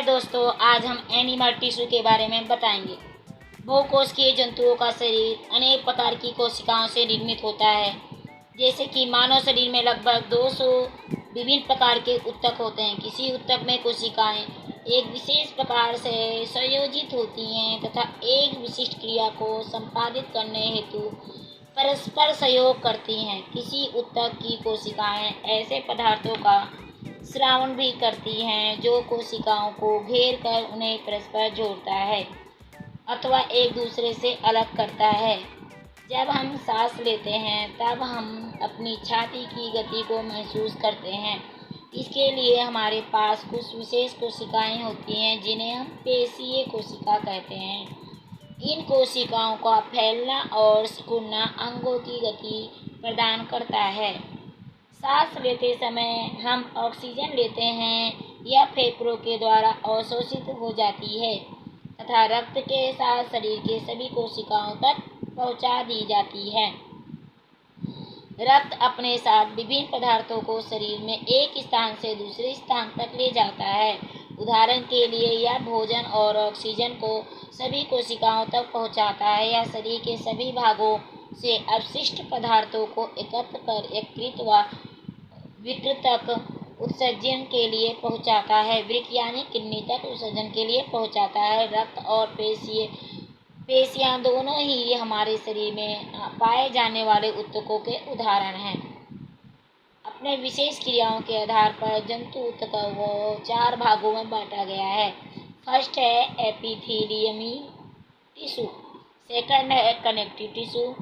हाय दोस्तों, आज हम एनिमल टिश्यू के बारे में बताएंगे। बहुकोशिकीय जंतुओं का शरीर अनेक प्रकार की कोशिकाओं से निर्मित होता है। जैसे कि मानव शरीर में लगभग 200 विभिन्न प्रकार के ऊतक होते हैं। किसी ऊतक में कोशिकाएं एक विशेष प्रकार से संयोजित होती हैं तथा एक विशिष्ट क्रिया को संपादित करने हेतु परस्पर सहयोग करती हैं। किसी ऊतक की कोशिकाएं ऐसे पदार्थों का स्रावण भी करती हैं जो कोशिकाओं को घेर कर उन्हें परस्पर जोड़ता है अथवा एक दूसरे से अलग करता है। जब हम सांस लेते हैं तब हम अपनी छाती की गति को महसूस करते हैं। इसके लिए हमारे पास कुछ विशेष कोशिकाएं होती हैं जिन्हें हम पेशीय कोशिका कहते हैं। इन कोशिकाओं का फैलना और सिकुड़ना अंगों की गति प्रदान करता है। सांस लेते समय हम ऑक्सीजन लेते हैं, यह फेफड़ों के द्वारा अवशोषित हो जाती है तथा रक्त के साथ शरीर के सभी कोशिकाओं तक पहुंचा दी जाती है। रक्त अपने साथ विभिन्न पदार्थों को शरीर में एक स्थान से दूसरे स्थान तक ले जाता है। उदाहरण के लिए यह भोजन और ऑक्सीजन को सभी कोशिकाओं तक पहुंचाता है या शरीर के सभी भागों से अपशिष्ट पदार्थों को एकत्र कर यकृत व वृक्क तक उत्सर्जन के लिए पहुंचाता है। वृक्क यानी किडनी तक उत्सर्जन के लिए पहुंचाता है। रक्त और पेशियां दोनों ही हमारे शरीर में पाए जाने वाले ऊतकों के उदाहरण हैं। अपने विशेष क्रियाओं के आधार पर जंतु ऊतकों को 4 भागों में बांटा गया है। फर्स्ट है एपिथेलियमी टिश्यू, सेकंड है कनेक्टिव टिश्यू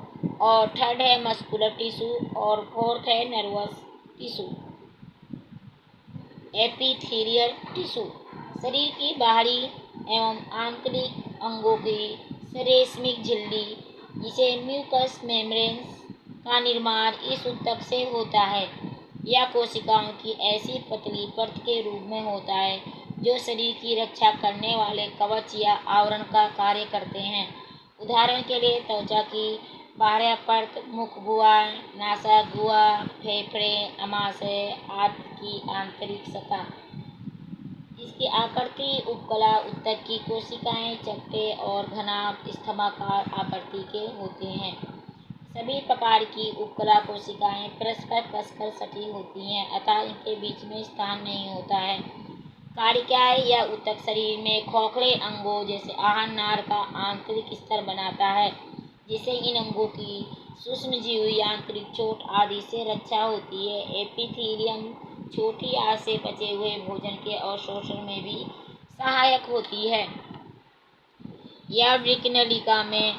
और थर्ड है मस्कुलर टिश्यू और फोर्थ है नर्वस टिश्यू। एपिथेलियल टिश्यू शरीर की बाहरी एवं आंतरिक अंगों की श्लेष्मिक झिल्ली जिसे म्यूकस मेम्ब्रेन्स का निर्माण इस ऊतक से होता है। यह कोशिकाओं की ऐसी पतली परत के रूप में होता है जो शरीर की रक्षा करने वाले कवच या आवरण का कार्य करते हैं। उदाहरण के लिए त्वचा की बाह्य परत, मुख गुहा, नासा गुहा, फेफड़े, अमाशय आदि की आंतरिक सतह। इसकी आकृति उपकला ऊतक की कोशिकाएं चपटे और घनाभ स्तंभाकार आकृति के होते हैं। सभी प्रकार की उपकला कोशिकाएं परस्पर कसकर सटी होती हैं अतः इनके बीच में स्थान नहीं होता है। कारिकाएं या ऊतक शरीर में खोखले अंगों जैसे आहार नार का आंतरिक स्तर बनाता है जिससे इन अंगों की सूक्ष्मजीव यांत्रिक चोट आदि से रक्षा होती है। एपिथेलियम छोटी आंत से बचे हुए भोजन के अवशोषण में भी सहायक होती है। यह वृक्क नलिका में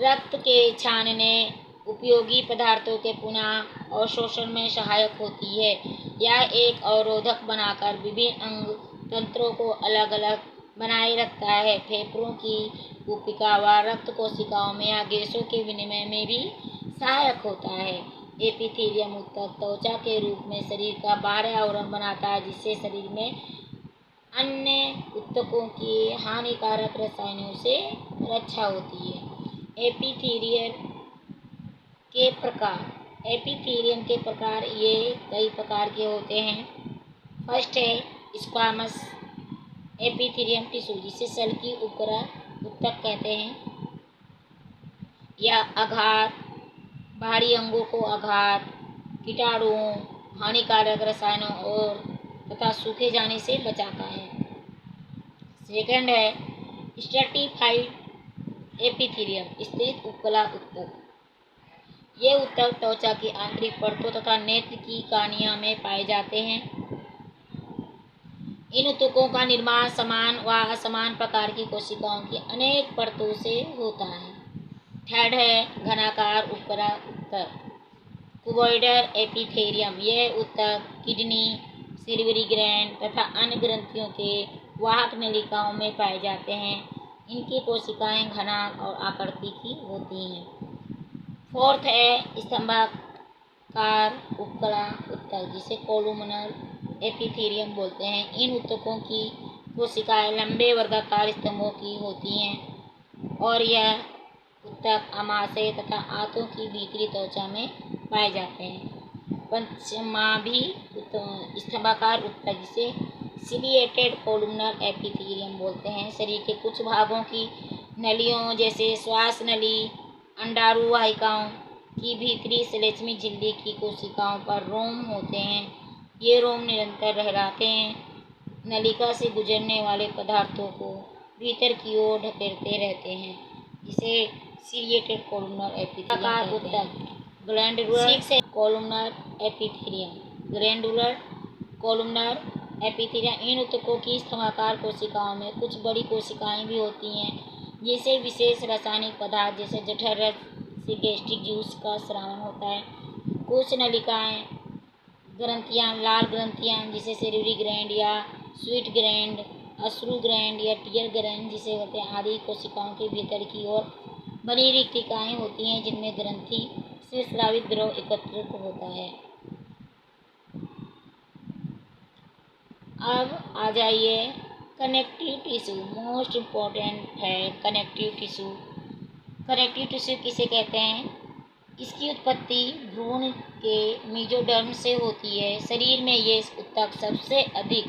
रक्त के छानने उपयोगी पदार्थों के पुनः अवशोषण में सहायक होती है। यह एक अवरोधक बनाकर विभिन्न अंग तंत्रों को अलग अलग बनाए रखता है। फेफड़ों की कूपिका व रक्त कोशिकाओं में या गैसों के विनिमय में भी सहायक होता है। एपिथेलियम ऊतक त्वचा के रूप में शरीर का बाहरी आवरण बनाता है जिससे शरीर में अन्य ऊतकों की हानिकारक रसायनों से रक्षा होती है। एपिथेलियम के प्रकार ये कई प्रकार के होते हैं। फर्स्ट है स्क्वामस एपिथेलियम टिश्यू जिसे सेल की उपकला ऊतक कहते हैं। यह आघात, बाहरी अंगों को आघात, कीटाणुओं, हानिकारक रसायनों और तथा सूखे जाने से बचाता है। सेकंड है स्ट्रैटिफाइड एपिथेलियम स्थिर उपकला ऊतक। ये ऊतक त्वचा की आंतरिक परतों तथा नेत्र की कॉर्निया में पाए जाते हैं। इन ऊतकों का निर्माण समान व असमान प्रकार की कोशिकाओं की अनेक परतों से होता है। थर्ड है घनाकार उपकला ऊतक क्यूबॉइडल एपिथेलियम। यह ऊतक किडनी, सिल्वरी ग्लैंड तथा अन्य ग्रंथियों के वाहक नलिकाओं में पाए जाते हैं। इनकी कोशिकाएं घना और आकृति की होती हैं। फोर्थ है स्तंभाकार उपकला ऊतक जिसे कोलुमनर एपिथेलियम बोलते हैं। इन ऊतकों की कोशिकाएं लंबे वर्गाकार स्तंभों की होती हैं और यह ऊतक अमाशय तथा आंतों की भीतरी त्वचा में पाए जाते हैं। पंचमाभी स्तंभाकार ऊतक जिसे सिलिएटेड कोलुमनर एपिथेलियम बोलते हैं। शरीर के कुछ भागों की नलियों जैसे श्वास नली, अंडाणु वाहिकाओं की भीतरी श्लेष्मिक झिल्ली की कोशिकाओं पर रोम होते हैं। ये रोम निरंतर लहराते हैं, नलिका से गुजरने वाले पदार्थों को भीतर की ओर ढकेलते रहते हैं, जिसे सिलिएटेड कोलुमनर एपिथेलियम कहते हैं। Glandular columnar epithelium, glandular columnar epithelium, इन ऊतकों की स्तंभाकार कोशिकाओं में कुछ बड़ी कोशिकाएं भी होती हैं, जिसे विशेष रासायनिक पदार्थ जैसे जठर रस से गैस्ट्रिक जूस का स्रावन होता है। कुछ नलिकाएं ग्रंथियां, लाल ग्रंथियां जिसे सेरेब्री ग्लैंड या स्वीट ग्लैंड, अश्रु ग्लैंड या टीयर ग्लैंड जिसे होते हैं आदि कोशिकाओं के भीतर की ओर बनी रिक्तिकाएं होती हैं, जिनमें ग्रंथि से स्रावित द्रव एकत्रित होता है। अब आ जाइए कनेक्टिव टिश्यू, मोस्ट इम्पोर्टेंट है कनेक्टिव टिश्यू। कनेक्टिव टिश्यू किसे कहते हैं? इसकी उत्पत्ति भ्रूण के मेसोडर्म से होती है। शरीर में ये ऊतक सबसे अधिक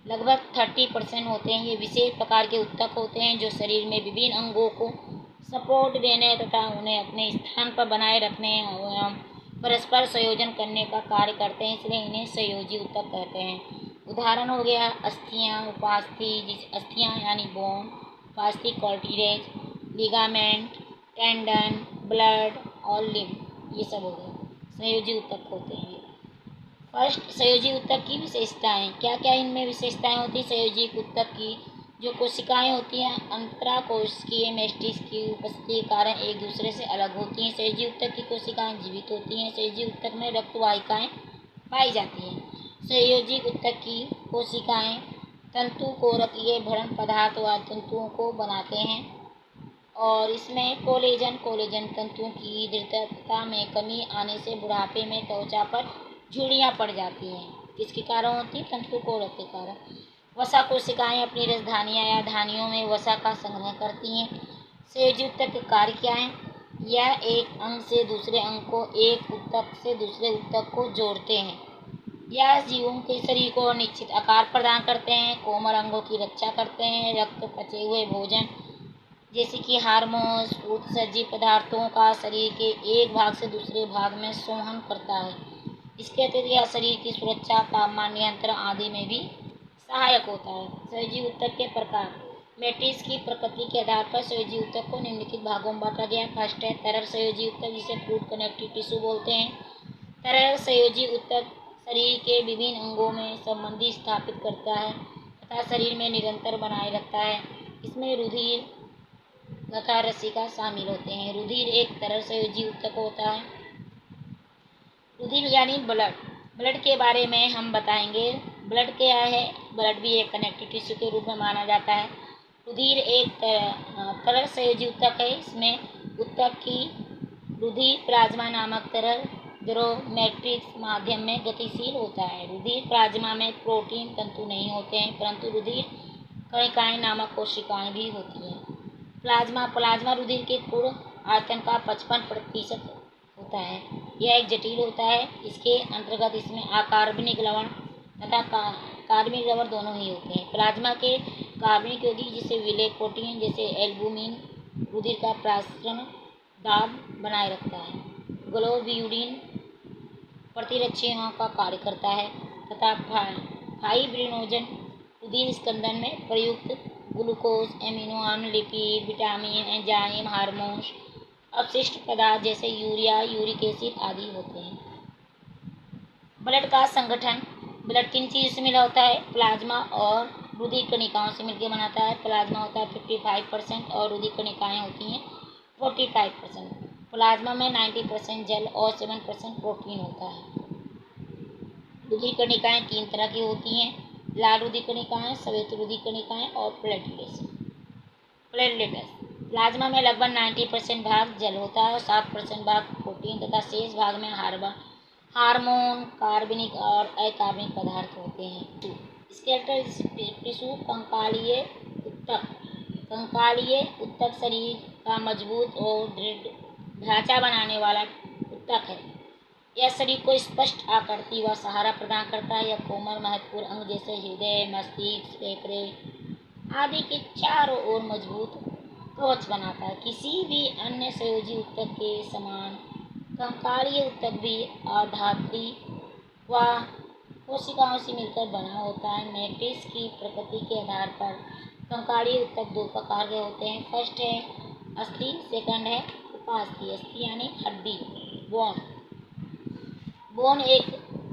लगभग 30% होते हैं। ये विशेष प्रकार के ऊतक होते हैं जो शरीर में विभिन्न अंगों को सपोर्ट देने तथा उन्हें अपने स्थान पर बनाए रखने एवं परस्पर संयोजन करने का कार्य करते हैं, इसलिए इन्हें संयोजी ऊतक कहते हैं। उदाहरण हो गया अस्थियां, उपास्थि, अस्थियां यानी बोन, उपास्थि कार्टिलेज, लिगामेंट, टेंडन, ब्लड और लिम्फ, ये सब हो गए संयोजी ऊतक होते हैं। फर्स्ट, संयोजी ऊतक की विशेषताएं। क्या क्या इनमें विशेषताएं होती हैं? संयोजी ऊतक की जो कोशिकाएं होती हैं अंतराकोशिकीय मैट्रिक्स की उपस्थिति के कारण एक दूसरे से अलग होती हैं। संयोजी ऊतक की कोशिकाएं जीवित होती हैं। संयोजी ऊतक में रक्त वाहिकाएं पाई जाती हैं। संयोजी ऊतक की कोशिकाएं तंतुकोरकीय भरण पदार्थ व तंतुओं को बनाते हैं और इसमें कोलेजन तंतुओं की दृढ़ता में कमी आने से बुढ़ापे में त्वचा पर झुर्रियाँ पड़ जाती हैं। किसके कारण होती है? तंतुकोरक के कारण। वसा कोशिकाएं अपनी रसधानियाँ या धानियों में वसा का संग्रह करती हैं। संयोजी ऊतक के कार्य क्या है? यह एक अंग से दूसरे अंग को, एक ऊतक से दूसरे ऊतक को जोड़ते हैं। यह जीवों के शरीर को निश्चित आकार प्रदान करते हैं, कोमल अंगों की रक्षा करते हैं, रक्त, पचे हुए भोजन जैसे कि हार्मोन्स, उत्सर्जित पदार्थों का शरीर के एक भाग से दूसरे भाग में संवहन करता है। इसके अतिरिक्त यह शरीर की सुरक्षा, तापमान नियंत्रण आदि में भी सहायक होता है। संयोजी ऊतक के प्रकार। मैट्रिक्स की प्रकृति के आधार पर संयोजी ऊतक को निम्नलिखित भागों में बांटा गया। फर्स्ट है तरल संयोजी ऊतक, जिसे फ्लूइड कनेक्टिव टिश्यू बोलते हैं। तरल संयोजी ऊतक शरीर के विभिन्न अंगों में संबंधी स्थापित करता है तथा शरीर में निरंतर बनाए रखता है। इसमें रुधिर तथा रसिका शामिल होते हैं। रुधिर एक तरल संयोजी ऊतक होता है। रुधिर यानी ब्लड के बारे में हम बताएंगे। ब्लड क्या है? ब्लड भी एक कनेक्टिव टिश्यू के रूप में माना जाता है। रुधिर एक तरल संयोजी ऊतक है। इसमें ऊतक की रुधिर प्लाज्मा नामक तरल द्रव मैट्रिक्स माध्यम में गतिशील होता है। रुधिर प्लाज्मा में प्रोटीन तंतु नहीं होते हैं, परंतु रुधिर कणिकाएं नामक कोशिकाएं भी होती हैं। प्लाज्मा रुधिर के कुल आयतन का 55% होता है। यह एक जटिल होता है। इसके अंतर्गत इसमें अकार्बनिक लवण तथा कार्बनिक लवण दोनों ही होते हैं। प्लाज्मा के कार्बनिक यौगिक जिसे विलेय प्रोटीन जैसे एल्बुमिन रुधिर का प्रसारण दाब बनाए रखता है। ग्लोब्यूलिन प्रतिरक्षियों का कार्य करता है तथा फाइब्रिनोजन रुधिर स्कंदन में प्रयुक्त ग्लूकोज, एमिनो अम्ल, लिपिड, विटामिन, एंजाइम, हार्मोन्स, अपशिष्ट पदार्थ जैसे यूरिया, यूरिक एसिड आदि होते हैं। ब्लड का संगठन। ब्लड किन चीज़ों से मिला होता है? प्लाज्मा और रुधिर कणिकाओं से मिलकर बनाता है। प्लाज्मा होता है 55% और रुधिर कणिकाएं होती हैं 45%। प्लाज्मा में 90% जल और 7% प्रोटीन होता है। रुधिर कणिकाएं 3 तरह की होती हैं: लाल रुधिर कणिकाएं, श्वेत रुधिर कणिकाएं और प्लेटलेट्स। प्लाज्मा में लगभग 90% भाग जल होता है और 7% भाग प्रोटीन तथा शेष भाग में हार्मोन, कार्बनिक और अकार्बनिक पदार्थ होते हैं। Skeletal tissue. कंकालीय ऊतक। कंकालीय ऊतक शरीर का मजबूत और दृढ़ ढांचा बनाने वाला ऊतक है। यह शरीर को स्पष्ट आकृति व सहारा प्रदान करता है। यह कोमल महत्वपूर्ण अंग जैसे हृदय, मस्तिष्क, फेफड़े आदि के चारों ओर मजबूत कवच बनाता है। किसी भी अन्य संयोजी ऊतक के समान कंकालीय ऊतक भी आधात्री व कोशिकाओं से मिलकर बना होता है। मैट्रिक्स की प्रकृति के आधार पर कंकालीय ऊतक दो प्रकार के होते हैं। फर्स्ट है अस्थि, सेकंड है उपास्थि। अस्थि यानी हड्डी, बोन। बोन एक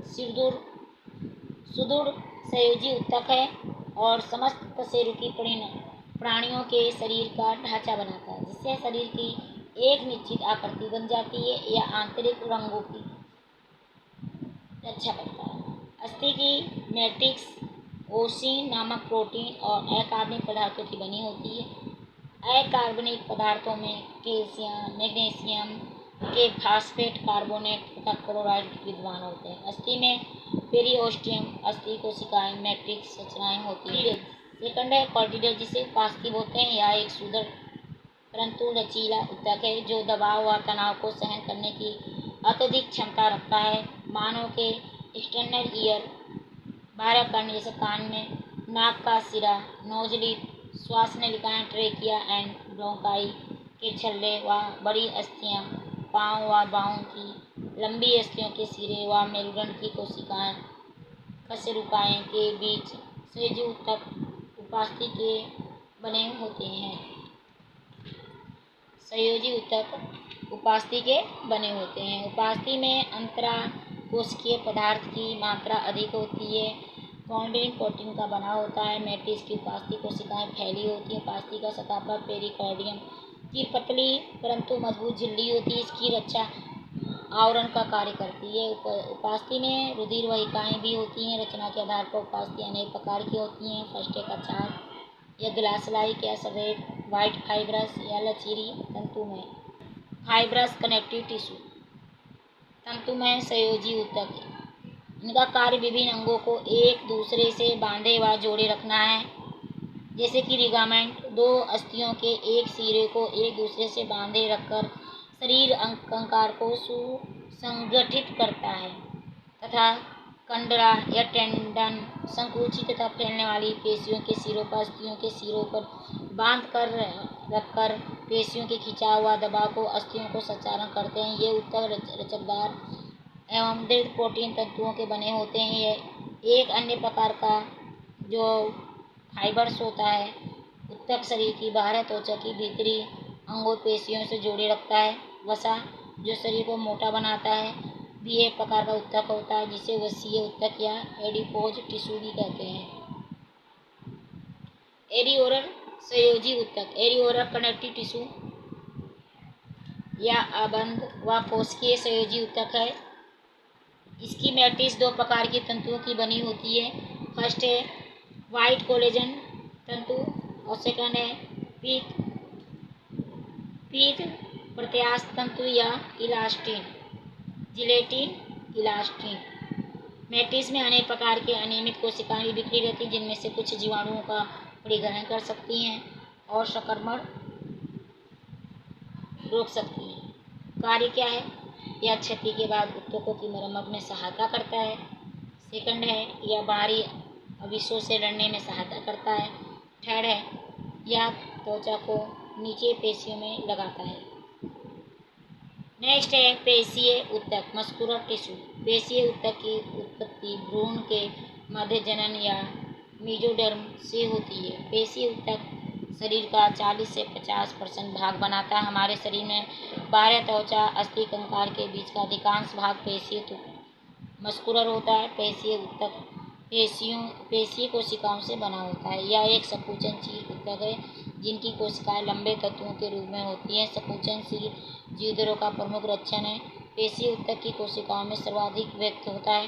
सुदृढ़ सुदृढ़ संयोजी ऊतक है और समस्त कशेरुकी प्राणियों के शरीर का ढांचा बनाता है, जिससे शरीर की एक निश्चित आकृति बन जाती है या आंतरिक रंगों की रक्षा करता है। अस्थि की मैट्रिक्स ओसिन नामक प्रोटीन और अकार्बनिक पदार्थों की बनी होती है। अकार्बनिक पदार्थों में कैल्शियम, मैग्नीशियम के फास्फेट, कार्बोनेट तथा क्लोराइड विद्यमान होते हैं। अस्थि में पेरिओस्टियम अस्थि कोशिकाएं मैट्रिक्स रचनाएं होती है। सेकंड है कॉर्टिडेज, जिसे उपास्थि बोलते हैं। यह एक सुदृढ़ परंतु लचीला ऊतक है जो दबाव व तनाव को सहन करने की अत्यधिक क्षमता रखता है। मानव के एक्सटर्नल ईयर, बाह्य कर्ण जैसे कान में, नाक का सिरा, नोजली, श्वास नलिकाएं, ट्रेकिया एंड ब्रोंकाई के छल्ले व बड़ी अस्थियां, पांव व बाहों की लंबी अस्थियों के सिरे व मेरुदंड की कोशिकाएं, कशेरुकाएं के बीच संयोजी ऊतक उपास्थि के बने होते हैं। संयोजी ऊतक उपास्थि के बने होते हैं। उपास्थि में अंतराकोशिकीय पदार्थ की मात्रा अधिक होती है। कॉन्ड्रिन प्रोटीन का बना होता है। मैट्रिक्स की उपास्थि कोशिकाएं फैली होती हैं। उपास्थि का सतह पर पेरिकार्डियम की पतली परंतु मजबूत झिल्ली होती है, इसकी रक्षा आवरण का कार्य करती है। उपास्थि में रुधिर वाहिकाएं भी होती हैं। रचना के आधार पर उपास्थि अनेक प्रकार की होती हैं। फर्स्ट है कछार या ग्लास लाइक या सफेद व्हाइट फाइब्रस या लचीली तंतुमय फाइब्रस कनेक्टिव टिश्यू तंतुमय संयोजी ऊतक। इनका कार्य विभिन्न अंगों को एक दूसरे से बांधे व जोड़े रखना है, जैसे कि लिगामेंट दो अस्थियों के एक सिरे को एक दूसरे से बांधे रखकर शरीर कंकाल को सुसंगठित करता है, तथा कंडरा या टेंडन संकुचित तथा फैलने वाली पेशियों के सिरों पर अस्थियों के सिरों पर बांध कर रखकर पेशियों के खिंचाव व दबाव को अस्थियों को संचारण करते हैं। ये ऊतक लचकदार एवं दृढ़ प्रोटीन तंतुओं के बने होते हैं। यह एक अन्य प्रकार का जो फाइबर्स होता है ऊतक शरीर की बाह्य त्वचा की भीतरी अंगों पेशियों से जोड़े रखता है। वसा जो शरीर को मोटा बनाता है भी एक प्रकार का ऊतक होता है, जिसे वसीय ऊतक या एडिपोज टिश्यू भी कहते हैं। एरियोरल संयोजी ऊतक एरियोरल कनेक्टिव टिश्यू या अबंध व कोशिकीय संयोजी ऊतक है। इसकी मैट्रिक्स दो प्रकार की तंतुओं की बनी होती है। फर्स्ट है व्हाइट कोलेजन तंतु और सेकंड है पीत प्रत्यास्थ तंतु या इलास्टिन, जिलेटिन इलास्टिन। मैट्रिक्स में अनेक प्रकार के अनियमित कोशिकाएं भी बिखरी रहती हैं, जिनमें से कुछ जीवाणुओं का परिग्रहण कर सकती हैं और संक्रमण रोक सकती हैं। कार्य क्या है? यह क्षति के बाद ऊतकों की मरम्मत में सहायता करता है। सेकंड है यह बाहरी अविशों से लड़ने में सहायता करता है। थर्ड है यह त्वचा को नीचे पेशियों में लगाता है। नेक्स्ट है पेशीय ऊतक मस्कुलर टिश्यू। पेशीय ऊतक की उत्पत्ति भ्रूण के मध्य जनन या मीजोडर्म से होती है। पेशीय ऊतक शरीर का 40 से 50% भाग बनाता है। हमारे शरीर में बाह्य त्वचा अस्थि कंकाल के बीच का अधिकांश भाग पेशीय मस्कुलर होता है। पेशीय ऊतक पेशीय कोशिकाओं से बना होता है। यह एक संकुचनशील ऊतक है जिनकी कोशिकाएं लंबे तत्वों के रूप में होती हैं। संकुचनशील जीवदरों का प्रमुख लक्षण है पेशीय ऊतक की कोशिकाओं में सर्वाधिक व्यक्त होता है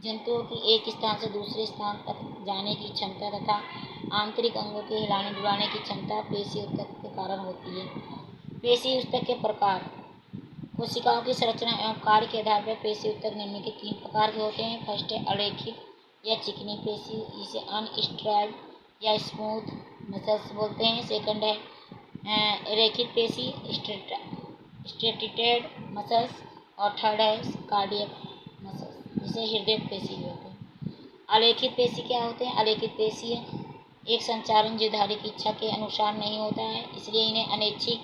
जंतुओं की एक स्थान से दूसरे स्थान तक जाने की क्षमता तथा आंतरिक अंगों के हिलाने डुलाने की क्षमता पेशीय ऊतक के कारण होती है। पेशीय ऊतक के प्रकार कोशिकाओं की संरचना एवं कार्य के आधार पर पेशीय ऊतक निम्न के 3 प्रकार के होते हैं। फर्स्ट है अरेखित या चिकनी पेशी, जिसे अनस्ट्रैल्ड या स्मूथ मसल्स बोलते हैं। सेकंड है रेखित पेशी स्ट्रेटिटेड मसल्स और थर्ड है कार्डियक मसल जिसे हृदय पेशी बोलते हैं। अलेखित पेशी क्या होते हैं? अलेखित पेशी है एक संचालन जो धारी की इच्छा के अनुसार नहीं होता है, इसलिए इन्हें अनैच्छिक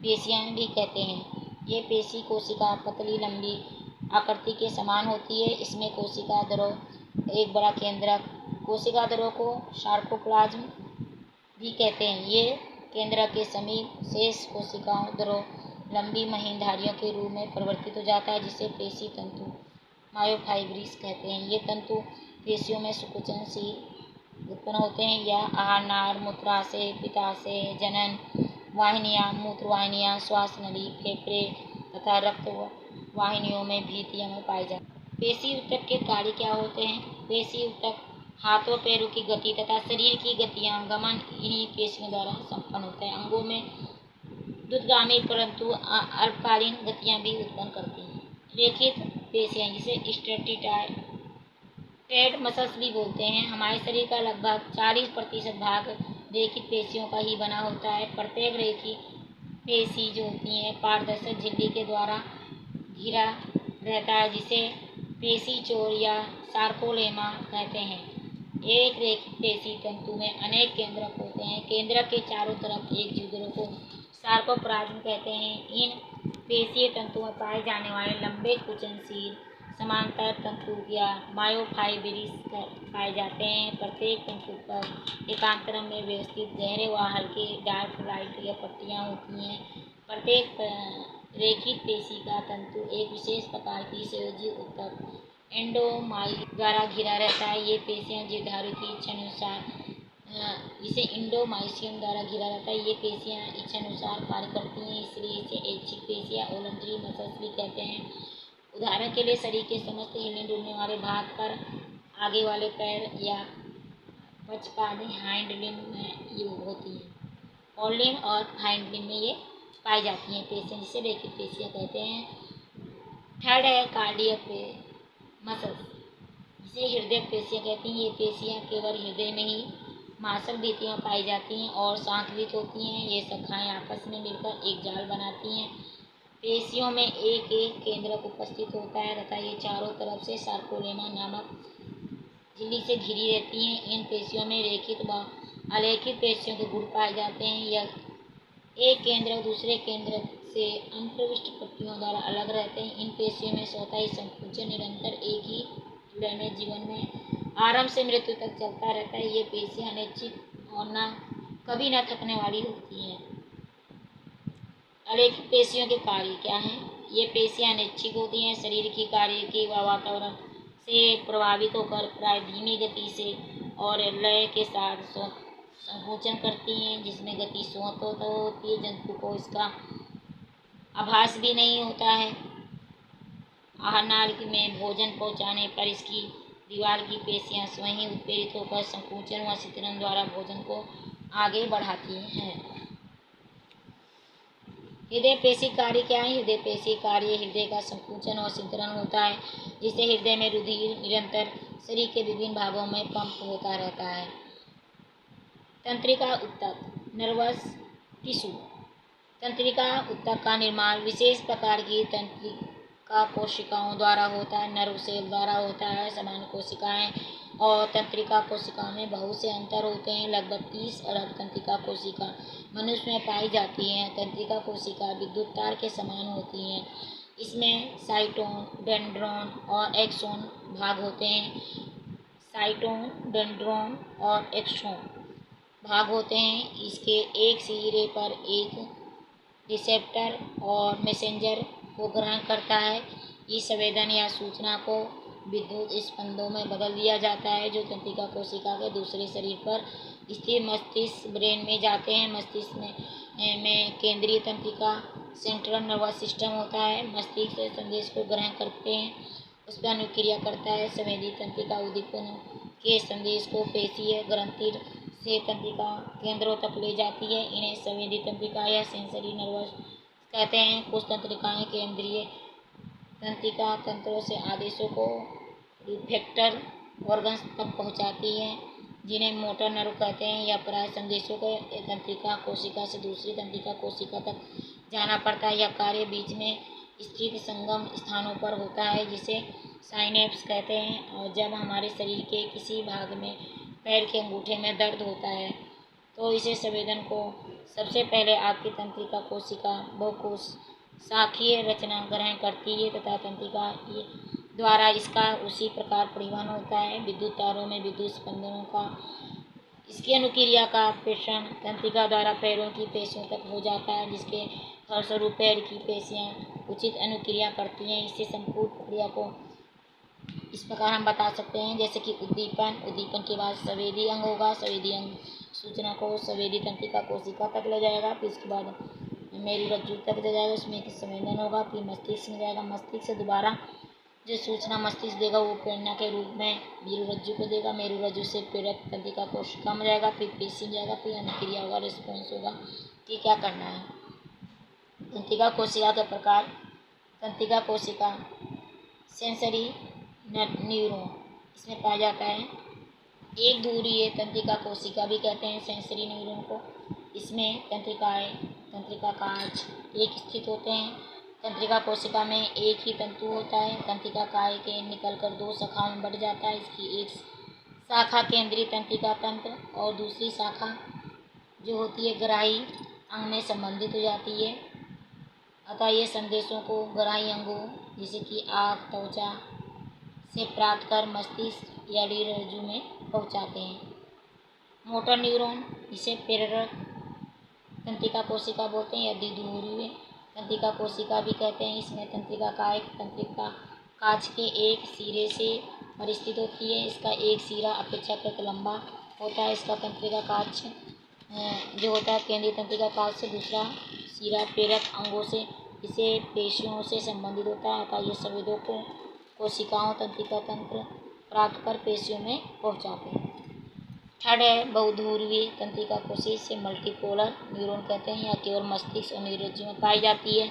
पेशियां भी कहते हैं। ये पेशी कोशिका पतली लंबी आकृति के समान होती है। इसमें कोशिका द्रव एक बड़ा केंद्रक, कोशिका द्रव को सार्कोप्लाज्म भी कहते हैं। ये केंद्रक के समीप शेष कोशिकाओं द्रव लंबी महीन धारियों के रूप में परिवर्तित हो जाता है, जिसे पेशी तंतु मायोफाइब्रिस कहते हैं। ये तंतु पेशियों में संकुचनशील उत्पन्न होते हैं या आहार नार, मूत्राशय, पित्ताशय, जनन वाहिनियां, मूत्र वाहिनियां, श्वास नली, फेफड़े तथा रक्त वाहिनियों में भित्तियों में पाए जाते हैं। पेशी ऊतक के कार्य क्या होते हैं? पेशी ऊतक हाथों पैरों की गति तथा शरीर की गतियां गमन इन्हीं पेशियों द्वारा संपन्न होता है। अंगों में द्रुतगामी परंतु अल्पकालीन गतियां भी उत्पन्न करती हैं। रेखित पेशियां जिसे स्ट्रेटिफाइड मसल्स भी बोलते हैं। हमारे शरीर का लगभग 40% भाग रेखित पेशियों का ही बना होता है। प्रत्येक रेखित पेशी जो होती है पारदर्शक झिल्ली के द्वारा घिरा रहता है, जिसे पेशी चोर या सार्कोलेमा कहते हैं। एक रेखित पेशी तंतु में अनेक केंद्रक होते हैं। केंद्रक के चारों तरफ एक जुगरों को सार्कोप्लाज्म कहते हैं। इन पेशीय तंतुओं में पाए जाने वाले लंबे कुचनशील समांतर तंतु या मायोफाइब्रिस पाए जाते हैं। प्रत्येक तंतु पर एकांतरम में व्यवस्थित गहरे व हल्के डार्क लाइट या पट्टियां होती हैं। प्रत्येक रेखित पेशी का तंतु एक विशेष प्रकार की संयोजी ऊतक एंडोमाइसियम द्वारा घिरा रहता है। ये पेशियां जीवधारी की इच्छानुसार जिसे एंडोमाइसियम द्वारा घिरा रहता है। ये पेशियां इच्छानुसार कार्य करती हैं, इसलिए इसे ऐच्छिक पेशियां वॉलंटरी मसल्स भी कहते हैं। उदाहरण के लिए शरीर के समस्त हिलने डुलने वाले भाग पर आगे वाले पैर या पक्षपादी हाइंड लिम्ब में ये होती हैं। फॉरलिन और हाइंड लिम्ब में ये पाई जाती हैं पेशियां, जिसे रेखित पेशियां कहते हैं। थर्ड है कार्डियक मसल्स जिसे हृदय पेशियां कहती हैं। ये पेशियां केवल हृदय में ही मांसल भित्तियां पाई जाती हैं और सांद्रित होती हैं। ये शाखाएं आपस में मिलकर एक जाल बनाती हैं। पेशियों में एक एक केंद्रक उपस्थित होता है तथा ये चारों तरफ से सार्कोलेमा नामक झिल्ली से घिरी रहती हैं। इन पेशियों में रेखित व अलेखित पेशियों के गुण पाए जाते हैं। यह एक केंद्रक दूसरे केंद्रक से अंतर्विष्ट पट्टियों द्वारा अलग रहते हैं। इन पेशियों में स्वतः ही संकुचन निरंतर एक ही जुड़े में जीवन में आरंभ से मृत्यु तक चलता रहता है। ये पेशियां अनिश्चित और कभी न थकने वाली होती हैं। अलेखित पेशियों के कार्य क्या हैं? ये पेशियां अनैच्छिक होती हैं। शरीर की कार्य की व वातावरण से प्रभावित होकर प्राय धीमी गति से और लय के साथ संकोचन करती हैं, जिसमें गति स्वतः होती है। जंतु को इसका आभास भी नहीं होता है। आहार नाल में भोजन पहुंचाने पर इसकी दीवार की पेशियां स्वयं ही उत्प्रेरित होकर संकुचन व शिथिलन द्वारा भोजन को आगे बढ़ाती हैं। हृदय पेशी कार्य क्या है? हृदय पेशी कार्य हृदय का संकुचन और शिथिलन होता है, जिससे हृदय में रुधिर निरंतर शरीर के विभिन्न भागों में पंप होता रहता है। तंत्रिका ऊतक नर्वस टिश्यू। तंत्रिका ऊतक का निर्माण विशेष प्रकार की तंत्रिका कोशिकाओं द्वारा होता है। नर्व सेल द्वारा होता है। सामान्य कोशिकाएं और तंत्रिका कोशिकाओं में बहुत से अंतर होते हैं। लगभग 30 अरब तंत्रिका कोशिका मनुष्य में पाई जाती हैं। तंत्रिका कोशिका विद्युत तार के समान होती हैं। इसमें साइटोन, डेंड्रॉन और एक्सोन भाग होते हैं। साइटोन, डेंड्रॉन और एक्सोन भाग होते हैं। इसके एक सिरे पर एक रिसेप्टर और मैसेंजर को ग्रहण करता है। इस संवेदन या सूचना को विद्युत स्पंदों में बदल दिया जाता है, जो तंत्रिका कोशिका के दूसरे शरीर पर स्थित मस्तिष्क ब्रेन में जाते हैं। मस्तिष्क में केंद्रीय तंत्रिका सेंट्रल नर्वस सिस्टम होता है। मस्तिष्क से संदेश को ग्रहण करते हैं, उस पर अनुक्रिया करता है। संवेदी तंत्रिका उद्दीपन के संदेश को पेशीय ग्रंथि से तंत्रिका केंद्रों तक ले जाती है। इन्हें संवेदी तंत्रिका या सेंसरी नर्वस कहते हैं। कुछ तंत्रिकाएं केंद्रीय तंत्रिका तंत्रों से आदेशों को इफेक्टर ऑर्गन्स तक पहुंचाती हैं, जिन्हें मोटर नर्व कहते हैं। या प्राय संदेशों को तंत्रिका कोशिका से दूसरी तंत्रिका कोशिका तक जाना पड़ता है। यह कार्य बीच में स्थित संगम स्थानों पर होता है, जिसे साइनेप्स कहते हैं। और जब हमारे शरीर के किसी भाग में, पैर के अंगूठे में दर्द होता है, तो इसे संवेदन को सबसे पहले आपकी तंत्रिका कोशिका बहुकोश शाखीय रचना ग्रहण करती है तथा तंत्रिका द्वारा इसका उसी प्रकार परिवहन होता है। विद्युत तारों में विद्युत स्पंदनों का इसकी अनुक्रिया का प्रेषण तंत्रिका द्वारा पैरों की पेशियों तक हो जाता है, जिसके फलस्वरूप पैर की पेशियां उचित अनुक्रिया करती हैं। इससे संपूर्ण प्रक्रिया को इस प्रकार हम बता सकते हैं, जैसे कि उद्दीपन के बाद संवेदी अंग होगा, संवेदी अंग सूचना को संवेदी तंत्रिका कोशिका तक ले जाएगा, फिर इसके बाद मेरुरज्जु तक ले जाएगा, उसमें एक संवेदन होगा, फिर मस्तिष्क में जाएगा, मस्तिष्क से दोबारा जो सूचना मस्तिष्क देगा वो प्रेरणा के रूप में मेरुरज्जु को देगा, मेरुरज्जु से प्रेरक तंत्रिका कोशिका में जाएगा, फिर पेशी में जाएगा, फिर अनुक्रिया होगा, रिस्पॉन्स होगा कि क्या करना है। तंत्रिका कोशिका के प्रकार। तंत्रिका कोशिका सेंसरी न्यूरॉन इसमें पाया जाता है। एक ध्रुवीय तंत्रिका कोशिका भी कहते हैं सेंसरी न्यूरॉन को। इसमें तंत्रिका काज एक स्थित होते हैं। तंत्रिका कोशिका में एक ही तंतु होता है। तंत्रिका काय के निकलकर दो शाखाओं में बढ़ जाता है। इसकी एक शाखा केंद्रीय तंत्रिका तंत्र और दूसरी शाखा जो होती है ग्राही अंग में संबंधित हो जाती है। अतः ये संदेशों को ग्राही अंगों जैसे कि आँख, त्वचा से प्राप्त कर मस्तिष्क या मेरुरज्जु में पहुंचाते हैं। मोटर न्यूरॉन इसे प्रेरक तंत्रिका कोशिका बोलते हैं या द्विध्रुवीय तंत्रिका कोशिका भी कहते हैं। इसमें तंत्रिका काय तंत्रिका काज के एक सिरे से परिस्थित होती है। इसका एक सिरा अपेक्षाकृत लंबा होता है। इसका तंत्रिका काज जो होता है केंद्रीय तंत्रिका काज से दूसरा सिरा प्रेरक अंगों से इसे पेशियों से संबंधित होता है। अतः ये संवेदों को कोशिकाओं तंत्रिका तंत्र प्राप्त कर पेशियों में पहुंचाते हैं। थर्ड है बहुध्रुवीय तंत्रिका कोशिका से मल्टीपोलर न्यूरॉन कहते हैं या केवल मस्तिष्क और मेरुरज्जु में पाई जाती है।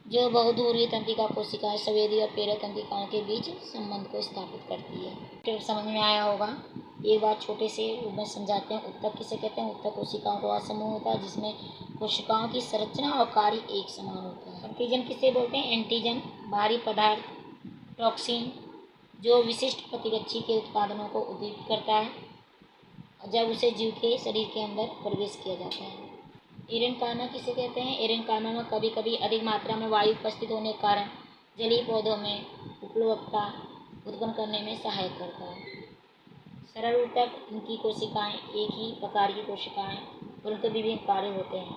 जो बहुध्रुवीय तंत्रिका कोशिकाएं संवेदी और प्रेरक तंत्रिकाओं के बीच संबंध को स्थापित करती है। तो समझ में आया होगा। एक बार छोटे से रूप में समझाते हैं। उत्तक किसे कहते हैं? उत्तक कोशिकाओं का समूह होता है जिसमें कोशिकाओं की संरचना और कार्य एक समान होता है। एंटीजन किसे बोलते हैं? एंटीजन बाहरी पदार्थ टॉक्सिन जो विशिष्ट प्रतिरक्षी के उत्पादनों को उद्दीपित करता है जब उसे जीव के शरीर के अंदर प्रवेश किया जाता है। एरेनकार्ना किसे कहते हैं? एरेनकार्ना में कभी कभी अधिक मात्रा में वायु उपस्थित होने के कारण जलीय पौधों में उपलब्धता उत्पन्न करने में सहायक करता है। सरल ऊतक इनकी कोशिकाएं एक ही प्रकार की कोशिकाएं परंतु विभिन्न कार्य होते हैं।